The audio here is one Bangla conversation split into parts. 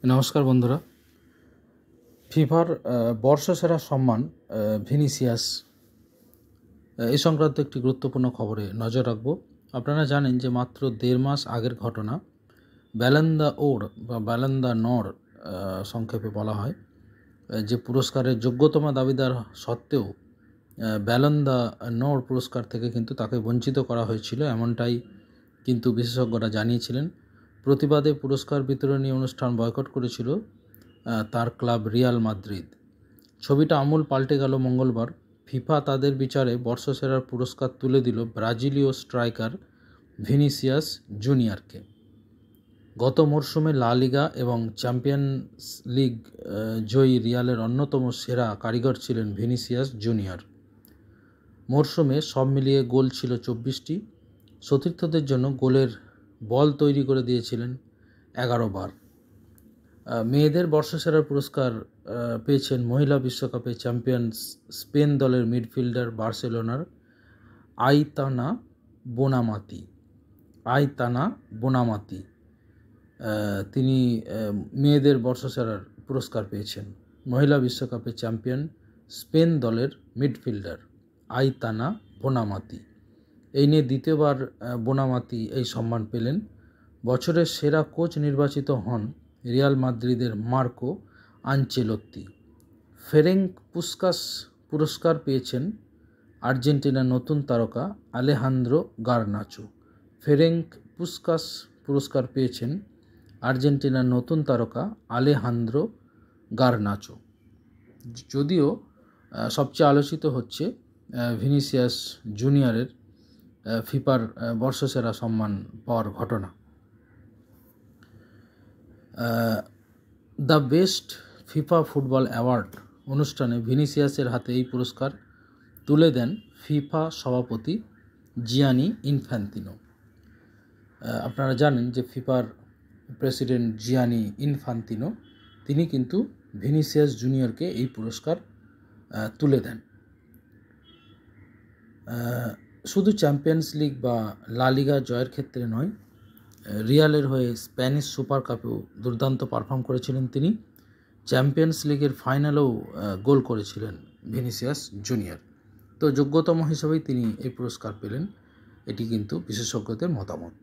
নমস্কার বন্ধুরা। ফিফার বর্ষসেরা সম্মান ভিনিসিয়াস এই সংক্রান্ত একটি গুরুত্বপূর্ণ খবরে নজর রাখব। আপনারা জানেন যে মাত্র 1.5 মাস আগের ঘটনা, ব্যালন d'Or বা ব্যালন d'Or সংক্ষেপে বলা হয়, যে পুরস্কারের যোগ্যতম দাবিদার সত্ত্বেও ব্যালন d'Or পুরস্কার থেকে কিন্তু তাকে বঞ্চিত করা হয়েছিল, এমনটাই কিন্তু বিশেষজ্ঞরা জানিয়েছিলেন। প্রতিবাদে পুরস্কার বিতরণী অনুষ্ঠান বয়কট করেছিল তার ক্লাব রিয়াল মাদ্রিদ। ছবিটা আমূল পাল্টে গেল মঙ্গলবার। ফিফা তাদের বিচারে বর্ষসেরার পুরস্কার তুলে দিল ব্রাজিলীয় স্ট্রাইকার ভিনিসিয়াস জুনিয়রকে। গত মরশুমে লা লিগা এবং চ্যাম্পিয়ন্স লিগ জয়ী রিয়ালের অন্যতম সেরা কারিগর ছিলেন ভিনিসিয়াস জুনিয়র। মরশুমে সব মিলিয়ে গোল ছিল 24টি। সতীর্থদের জন্য গোলের বল তৈরি করে দিয়েছিলেন 11 বার। মেয়েদের বর্ষসেরার পুরস্কার পেয়েছেন মহিলা বিশ্বকাপে চ্যাম্পিয়ন স্পেন দলের মিডফিল্ডার বার্সেলোনার আইতানা বোনামাতি। তিনি মেয়েদের বর্ষসেরার পুরস্কার পেয়েছেন। মহিলা বিশ্বকাপে চ্যাম্পিয়ন স্পেন দলের মিডফিল্ডার আইতানা বোনামাতি। এই নিয়ে দ্বিতীয়বার বোনামাতি এই সম্মান পেলেন। বছরের সেরা কোচ নির্বাচিত হন রিয়াল মাদ্রিদের মার্কো আনচেলোত্তি। ফেরেঙ্ক পুস্কাস পুরস্কার পেয়েছেন আর্জেন্টিনার নতুন তারকা আলেহান্দ্রো গার্নাচো। ফেরেঙ্ক পুস্কাস পুরস্কার পেয়েছেন আর্জেন্টিনার নতুন তারকা আলেহান্দ্রো গার্নাচো। যদিও সবচেয়ে আলোচিত হচ্ছে ভিনিসিয়াস জুনিয়রের ফিফার বর্ষসেরা সম্মান পাওয়ার ঘটনা। The best FIFA football award অনুষ্ঠানে ভিনিসিয়াসের হাতে এই পুরস্কার তুলে দেন ফিফা সভাপতি জিয়ানি ইনফ্যান্তিনো। আপনারা জানেন যে ফিফার প্রেসিডেন্ট জিয়ানি ইনফ্যান্তিনো তিনি কিন্তু ভিনিসিয়াস জুনিয়রকে এই পুরস্কার তুলে দেন। শুধু চ্যাম্পিয়ন্স লিগ বা লা লিগা জয়ের ক্ষেত্রে নয়, রিয়ালের হয়ে স্প্যানিশ সুপার কাপেও দুর্দান্ত পারফর্ম করেছিলেন তিনি। চ্যাম্পিয়ন্স লিগের ফাইনালেও গোল করেছিলেন ভিনিসিয়াস জুনিয়র। তো যোগ্যতম হিসেবেই তিনি এই পুরস্কার পেলেন, এটি কিন্তু বিশেষজ্ঞদের মতামত।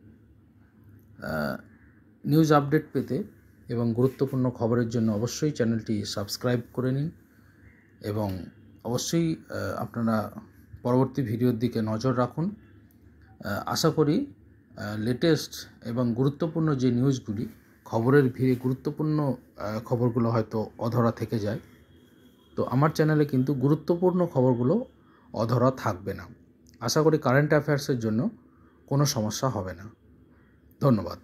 নিউজ আপডেট পেতে এবং গুরুত্বপূর্ণ খবরের জন্য অবশ্যই চ্যানেলটি সাবস্ক্রাইব করে নিন এবং অবশ্যই আপনারা পরবর্তী ভিডিওর দিকে নজর রাখুন। আশা করি লেটেস্ট এবং গুরুত্বপূর্ণ যে নিউজগুলি, খবরের ভিড়ে গুরুত্বপূর্ণ খবরগুলো হয়তো অধরা থেকে যায়, তো আমার চ্যানেলে কিন্তু গুরুত্বপূর্ণ খবরগুলো অধরা থাকবে না। আশা করি কারেন্ট অ্যাফেয়ার্সের জন্য কোনো সমস্যা হবে না। ধন্যবাদ।